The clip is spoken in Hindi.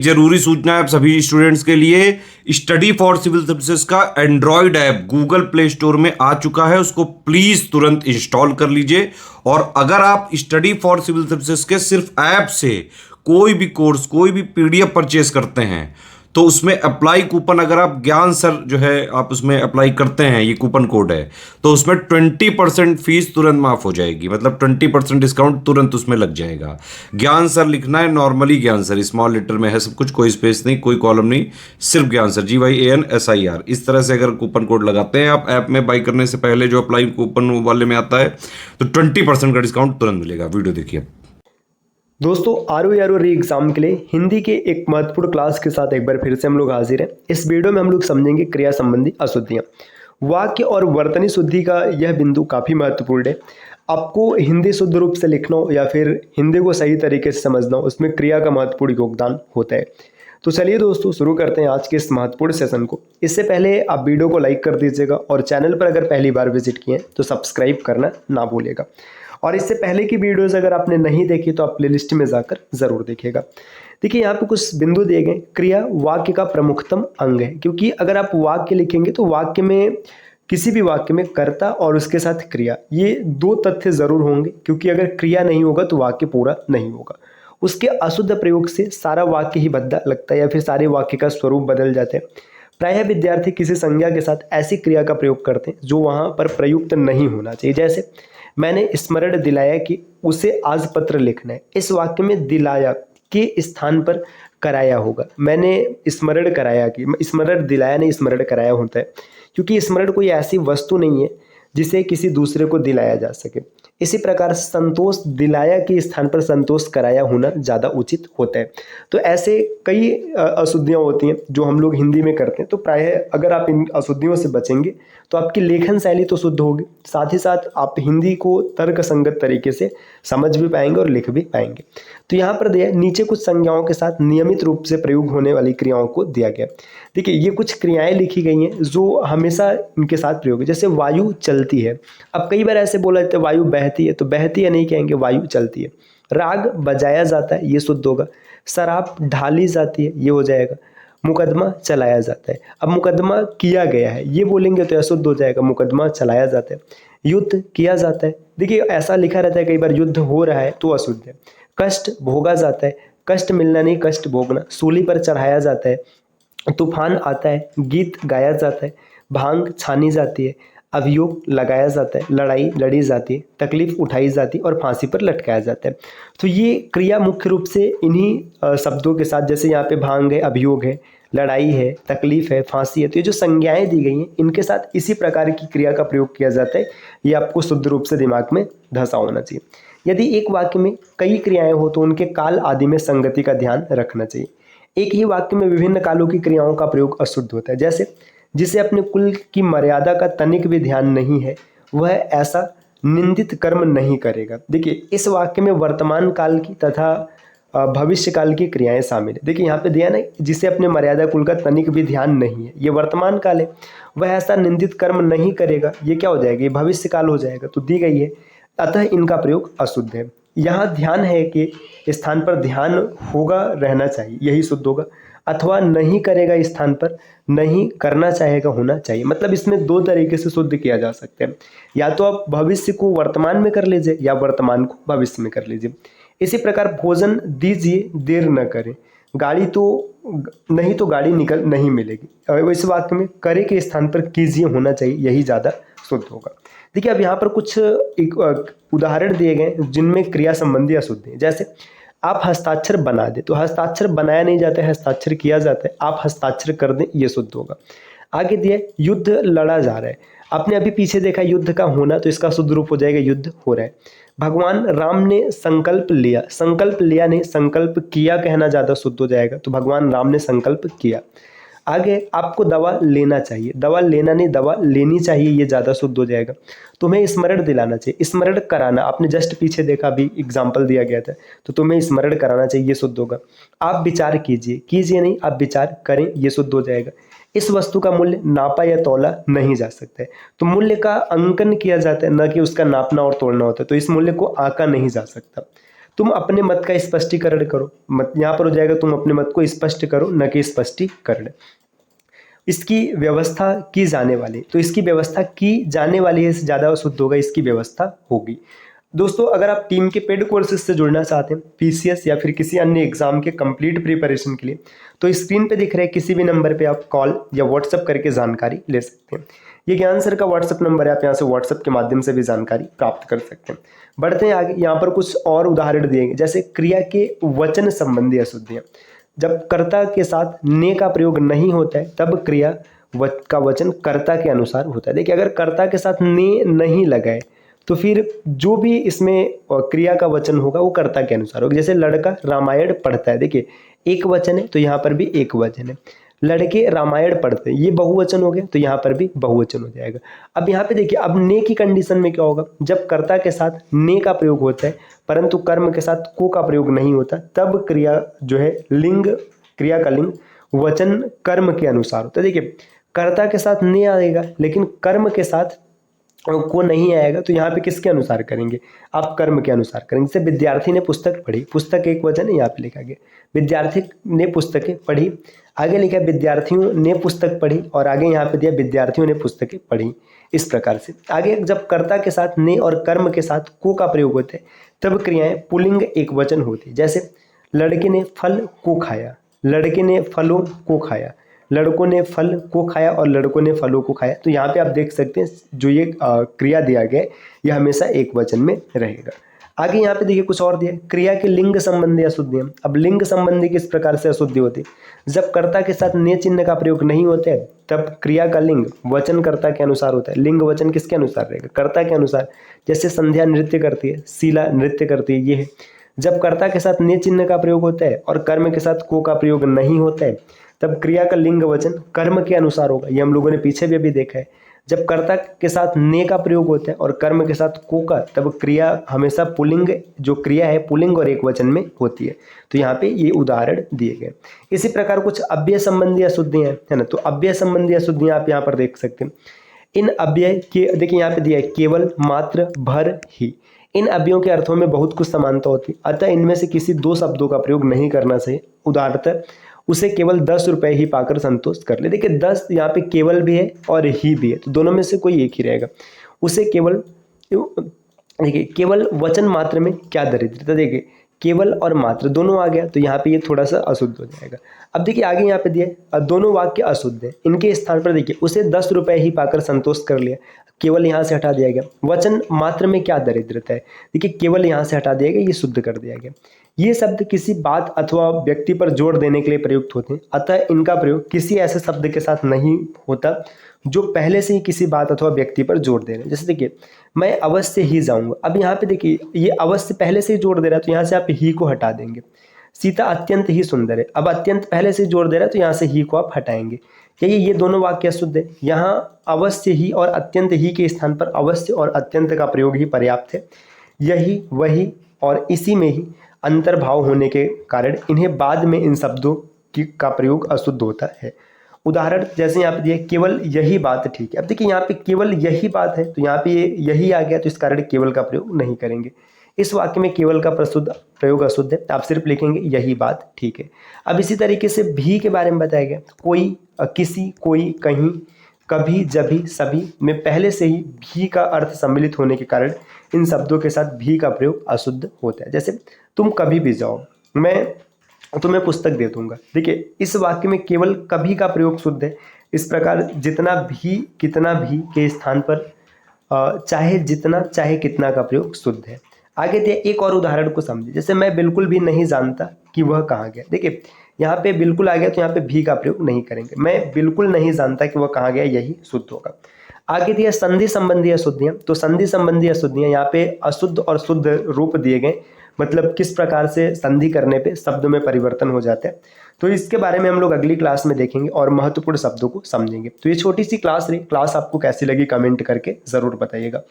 जरूरी सूचना है आप सभी स्टूडेंट्स के लिए। स्टडी फॉर सिविल सर्विसेज का Android app Google play store में आ चुका है, उसको प्लीज तुरंत इंस्टॉल कर लीजिए। और अगर आप स्टडी फॉर सिविल सर्विसेज के सिर्फ ऐप से कोई भी कोर्स, कोई भी पीडीएफ परचेस करते हैं तो उसमें अप्लाई कूपन, अगर आप ज्ञान सर जो है आप उसमें अप्लाई करते हैं, ये कूपन कोड है, तो उसमें 20% फीस तुरंत माफ हो जाएगी। मतलब 20% डिस्काउंट तुरंत उसमें लग जाएगा। ज्ञान सर लिखना है, नॉर्मली ज्ञान सर, स्मॉल लेटर में है सब कुछ, कोई स्पेस नहीं, कोई कॉलम नहीं, सिर्फ ज्ञान सर, GYANSIR। इस तरह से अगर कूपन कोड लगाते हैं आप ऐप में बाई करने से पहले, जो अप्लाई कूपन वाले में आता है, तो 20% का डिस्काउंट तुरंत मिलेगा। वीडियो देखिए। दोस्तों आर री एग्जाम के लिए हिंदी के एक महत्वपूर्ण क्लास के साथ एक बार फिर से हम लोग हाजिर हैं। इस वीडियो में हम लोग समझेंगे क्रिया संबंधी अशुद्धियाँ। वाक्य और वर्तनी शुद्धि का यह बिंदु काफ़ी महत्वपूर्ण है। आपको हिंदी शुद्ध रूप से लिखना हो या फिर हिंदी को सही तरीके से समझना हो, उसमें क्रिया का महत्वपूर्ण योगदान होता है। तो चलिए दोस्तों शुरू करते हैं आज के इस महत्वपूर्ण सेशन को। इससे पहले आप वीडियो को लाइक कर दीजिएगा और चैनल पर अगर पहली बार विजिट किए हैं तो सब्सक्राइब करना ना भूलिएगा। और इससे पहले की वीडियोस अगर आपने नहीं देखी तो आप प्लेलिस्ट में जाकर जरूर देखिएगा। देखिए यहाँ पे कुछ बिंदु दिए गए। क्रिया वाक्य का प्रमुखतम अंग है, क्योंकि अगर आप वाक्य लिखेंगे तो वाक्य में, किसी भी वाक्य में कर्ता और उसके साथ क्रिया, ये दो तथ्य जरूर होंगे, क्योंकि अगर क्रिया नहीं होगा तो वाक्य पूरा नहीं होगा। उसके अशुद्ध प्रयोग से सारा वाक्य ही भद्दा लगता है या फिर सारे वाक्य का स्वरूप बदल जाते हैं। प्रायः विद्यार्थी किसी संज्ञा के साथ ऐसी क्रिया का प्रयोग करते हैं जो वहां पर प्रयुक्त नहीं होना चाहिए। जैसे मैंने स्मरण दिलाया कि उसे आज पत्र लिखना है। इस वाक्य में दिलाया के स्थान पर कराया होगा। मैंने स्मरण कराया कि, स्मरण दिलाया नहीं, स्मरण कराया होता है, क्योंकि स्मरण कोई ऐसी वस्तु नहीं है जिसे किसी दूसरे को दिलाया जा सके। इसी प्रकार संतोष दिलाया के स्थान पर संतोष कराया होना ज़्यादा उचित होता है। तो ऐसे कई अशुद्धियाँ होती हैं जो हम लोग हिंदी में करते हैं। तो प्रायः अगर आप इन अशुद्धियों से बचेंगे तो आपकी लेखन शैली तो शुद्ध होगी, साथ ही साथ आप हिंदी को तर्क संगत तरीके से समझ भी पाएंगे और लिख भी पाएंगे। तो यहाँ पर दिया नीचे कुछ संज्ञाओं के साथ नियमित रूप से प्रयोग होने वाली क्रियाओं को दिया गया। देखिए ये कुछ क्रियाएं लिखी गई हैं जो हमेशा इनके साथ प्रयोग है। जैसे वायु चलती है। अब कई बार ऐसे बोला जाता है वायु बहती है, तो बहती है नहीं कहेंगे, वायु चलती है। राग बजाया जाता है, ये शुद्ध होगा। शराब ढाली जाती है, ये हो जाएगा। मुकदमा चलाया जाता है। अब मुकदमा किया गया है, ये बोलेंगे तो अशुद्ध हो जाएगा। मुकदमा चलाया जाता है। युद्ध किया जाता है। देखिए ऐसा लिखा रहता है कई बार युद्ध हो रहा है तो अशुद्ध है। कष्ट भोगा जाता है। कष्ट मिलना नहीं, कष्ट भोगना। सूली पर चढ़ाया जाता है। तूफान आता है। गीत गाया जाता है। भांग छानी जाती है। अभियोग लगाया जाता है। लड़ाई लड़ी जाती है। तकलीफ उठाई जाती है और फांसी पर लटकाया जाता है। तो ये क्रिया मुख्य रूप से इन्हीं शब्दों के साथ, जैसे यहाँ पे भांग है, अभियोग है, लड़ाई है, तकलीफ है, फांसी है, तो ये जो संज्ञाएं दी गई हैं इनके साथ इसी प्रकार की क्रिया का प्रयोग किया जाता है। ये आपको शुद्ध रूप से दिमाग में धंसा होना चाहिए। यदि एक वाक्य में कई क्रियाएं हो तो उनके काल आदि में संगति का ध्यान रखना चाहिए। एक ही वाक्य में विभिन्न कालों की क्रियाओं का प्रयोग अशुद्ध होता है। जैसे जिसे अपने कुल की मर्यादा का तनिक भी ध्यान नहीं है वह ऐसा निंदित कर्म नहीं करेगा। देखिए इस वाक्य में वर्तमान काल की तथा भविष्य काल की क्रियाएं शामिल है। देखिए यहाँ पे दिया ना, जिसे अपने मर्यादा कुल का तनिक भी ध्यान नहीं है, ये वर्तमान काल है। वह ऐसा निंदित कर्म नहीं करेगा, ये क्या हो जाएगा, ये भविष्य काल हो जाएगा। तो दी गई है, अतः इनका प्रयोग अशुद्ध है। यहाँ ध्यान है कि स्थान पर ध्यान होगा, रहना चाहिए, यही शुद्ध होगा। अथवा नहीं करेगा स्थान पर नहीं करना चाहेगा होना चाहिए। मतलब इसमें दो तरीके से शुद्ध किया जा सकता है। या तो आप भविष्य को वर्तमान में कर लीजिए या वर्तमान को भविष्य में कर लीजिए। इसी प्रकार भोजन दीजिए, देर न करें। गाड़ी तो नहीं तो गाड़ी निकल नहीं मिलेगी। इस वाक्य में करे के स्थान पर कीजिए होना चाहिए, यही ज़्यादा शुद्ध होगा। देखिए अब यहाँ पर कुछ एक उदाहरण दिए गए जिनमें क्रिया संबंधी अशुद्ध है। जैसे आप हस्ताक्षर बना दे, तो हस्ताक्षर बनाया नहीं जाता है, हस्ताक्षर किया जाता है। आप हस्ताक्षर कर दें, ये शुद्ध होगा। आगे दिए युद्ध लड़ा जा रहा है। आपने अभी पीछे देखा युद्ध का होना, तो इसका शुद्ध रूप हो जाएगा युद्ध हो रहा है। भगवान राम ने संकल्प लिया, संकल्प लिया नहीं संकल्प किया कहना ज़्यादा शुद्ध हो जाएगा। तो भगवान राम ने संकल्प किया। आगे आपको दवा लेना चाहिए, दवा लेना नहीं दवा लेनी चाहिए, ये ज़्यादा शुद्ध हो जाएगा। तुम्हें स्मरण दिलाना चाहिए, स्मरण कराना। आपने जस्ट पीछे देखा, अभी एग्जाम्पल दिया गया था, तो तुम्हें स्मरण कराना चाहिए, ये शुद्ध होगा। आप विचार कीजिए, कीजिए नहीं आप विचार करें, ये शुद्ध हो जाएगा। इस वस्तु का मूल्य नापा या तौला नहीं जा सकता है। तो मूल्य का अंकन किया जाता है, न कि उसका नापना और तोड़ना होता है। तो इस मूल्य को आंका नहीं जा सकता। तुम अपने मत का स्पष्टीकरण करो। मत यहाँ पर हो जाएगा तुम अपने मत को स्पष्ट करो, न कि स्पष्टीकरण। इसकी व्यवस्था की जाने वाली, तो इसकी व्यवस्था की जाने वाली है, ज़्यादा शुद्ध होगा, इसकी व्यवस्था होगी। दोस्तों अगर आप टीम के पेड कोर्सेज से जुड़ना चाहते हैं पीसीएस या फिर किसी अन्य एग्जाम के कंप्लीट प्रिपरेशन के लिए, तो स्क्रीन पे दिख रहे किसी भी नंबर पे आप कॉल या व्हाट्सएप करके जानकारी ले सकते हैं। ये ज्ञान सर का व्हाट्सएप नंबर है, आप यहाँ से व्हाट्सएप के माध्यम से भी जानकारी प्राप्त कर सकते हैं। बढ़ते हैं आगे, यहाँ पर कुछ और उदाहरण दिए गए, जैसे क्रिया के वचन संबंधी अशुद्धियाँ। जब कर्ता के साथ ने का प्रयोग नहीं होता है तब क्रिया का वचन कर्ता के अनुसार होता है। देखिए अगर कर्ता के साथ ने नहीं लगा है तो फिर जो भी इसमें क्रिया का वचन होगा वो कर्ता के अनुसार होगा। जैसे लड़का रामायण पढ़ता है, देखिए एक वचन है तो यहाँ पर भी एक वचन है। लड़के रामायण पढ़ते हैं, ये बहुवचन हो गया तो यहाँ पर भी बहुवचन हो जाएगा। अब यहाँ पे देखिए अब ने की कंडीशन में क्या होगा, जब कर्ता के साथ ने का प्रयोग होता है परंतु कर्म के साथ को का प्रयोग नहीं होता, तब क्रिया जो है लिंग, क्रिया का लिंग वचन कर्म के अनुसार होता है। देखिए कर्ता के साथ ने आएगा लेकिन कर्म के साथ को नहीं आएगा, तो यहाँ पे किसके अनुसार करेंगे, आप कर्म के अनुसार करेंगे। जैसे विद्यार्थी ने पुस्तक पढ़ी, पुस्तक एक वचन है, यहाँ पे लिखा गया विद्यार्थी ने पुस्तकें पढ़ी, आगे लिखा विद्यार्थियों ने पुस्तक पढ़ी और आगे यहाँ पे दिया विद्यार्थियों ने पुस्तकें पढ़ी। इस प्रकार से आगे जब कर्ता के साथ ने और कर्म के साथ को का प्रयोग होता है तब क्रियाएं पुल्लिंग एक वचन होती है। जैसे लड़के ने फल को खाया, लड़के ने फलों को खाया, लड़कों ने फल को खाया और लड़कों ने फलों को खाया। तो यहाँ पे आप देख सकते हैं जो ये क्रिया दिया गया है यह हमेशा एक वचन में रहेगा। आगे यहाँ पे देखिए कुछ और दिया, क्रिया के लिंग संबंधी अशुद्धियाँ। अब लिंग संबंधी किस प्रकार से अशुद्धि होती है, जब कर्ता के साथ ने चिन्ह का प्रयोग नहीं होता है तब क्रिया का लिंग वचन कर्ता के अनुसार होता है। लिंग वचन किसके अनुसार रहेगा, कर्ता के अनुसार। जैसे संध्या नृत्य करती है, शीला नृत्य करती है, ये है। जब कर्ता के साथ ने चिन्ह का प्रयोग होता है और कर्म के साथ को का प्रयोग नहीं होता है तब क्रिया का लिंग वचन कर्म के अनुसार होगा। ये हम लोगों ने पीछे भी अभी देखा है। जब कर्ता के साथ ने का प्रयोग होता है और कर्म के साथ को का, तब क्रिया हमेशा पुल्लिंग, जो क्रिया है पुल्लिंग और एक वचन में होती है। तो यहाँ पे ये उदाहरण दिए गए। इसी प्रकार कुछ अव्यय संबंधी अशुद्धियाँ है ना, तो अव्यय संबंधी अशुद्धियाँ आप यहाँ पर देख सकते हैं। इन अव्यय के देखिए यहाँ पे दिया है केवल, मात्र, भर, ही। इन अव्ययों के अर्थों में बहुत कुछ समानता होती है, अतः इनमें से किसी दो शब्दों का प्रयोग नहीं करना चाहिए। उदाहरणतः उसे केवल 10 रुपए ही पाकर संतोष कर ले। देखिए 10 यहाँ पे केवल भी है और ही भी है, तो दोनों में से कोई एक ही रहेगा। उसे केवल, देखिए केवल वचन मात्र में क्या दरिद्रता, देखिए केवल और मात्र दोनों आ गया तो यहाँ पे ये थोड़ा सा अशुद्ध हो जाएगा। अब देखिए आगे यहाँ पे दिया दोनों वाक्य अशुद्ध है, इनके स्थान पर देखिए उसे 10 रुपए ही पाकर संतोष कर लिया, केवल यहाँ से हटा दिया गया। वचन मात्र में क्या दरिद्रता है, देखिए केवल यहाँ से हटा दिया गया, ये शुद्ध कर दिया गया। ये शब्द किसी बात अथवा व्यक्ति पर जोर देने के लिए प्रयुक्त होते हैं, अतः इनका प्रयोग किसी ऐसे शब्द के साथ नहीं होता जो पहले से ही किसी बात अथवा व्यक्ति पर जोर दे रहे हैं। जैसे देखिए मैं अवश्य ही जाऊंगा, अब यहाँ पे देखिए ये अवश्य पहले से ही जोर दे रहा है तो यहाँ से आप ही को हटा देंगे। सीता अत्यंत ही सुंदर है, अब अत्यंत पहले से जोर दे रहा है तो यहाँ से ही को आप हटाएंगे। ये दोनों वाक्य अशुद्ध है। यहाँ अवश्य ही और अत्यंत ही के स्थान पर अवश्य और अत्यंत का प्रयोग ही पर्याप्त है। यही, वही और इसी में ही अंतर्भाव होने के कारण इन्हें बाद में इन शब्दों का प्रयोग अशुद्ध होता है। उदाहरण जैसे यहाँ पे दिया केवल यही बात ठीक है। अब देखिए यहाँ पे केवल यही बात है तो यहाँ पे यही आ गया तो इस कारण केवल का प्रयोग नहीं करेंगे। इस वाक्य में केवल का प्रयोग अशुद्ध है, आप सिर्फ लिखेंगे यही बात ठीक है। अब इसी तरीके से भी के बारे में बताया गया, कोई, किसी, कोई, कहीं, कभी, जभी, सभी में पहले से ही भी का अर्थ सम्मिलित होने के कारण इन शब्दों के साथ भी का प्रयोग अशुद्ध होता है। जैसे तुम कभी भी जाओ, मैं तुम्हें पुस्तक दे दूंगा। देखिए इस वाक्य में केवल कभी का प्रयोग शुद्ध है। इस प्रकार जितना भी, कितना भी के स्थान पर चाहे जितना, चाहे कितना का प्रयोग शुद्ध है। आगे दिया एक और उदाहरण को समझिए, जैसे मैं बिल्कुल भी नहीं जानता कि वह कहाँ गया। देखिए यहाँ पे बिल्कुल आ गया तो यहाँ पे भी का प्रयोग नहीं करेंगे। मैं बिल्कुल नहीं जानता कि वह कहाँ गया, यही शुद्ध होगा। आगे दिया संधि संबंधी अशुद्धियाँ, तो संधि संबंधी अशुद्धियाँ यहाँ पे अशुद्ध और शुद्ध रूप दिए गए, मतलब किस प्रकार से संधि करने पे शब्द में परिवर्तन हो जाता है। तो इसके बारे में हम लोग अगली क्लास में देखेंगे और महत्वपूर्ण शब्दों को समझेंगे। तो ये छोटी सी क्लास रही, क्लास आपको कैसी लगी कमेंट करके ज़रूर बताइएगा।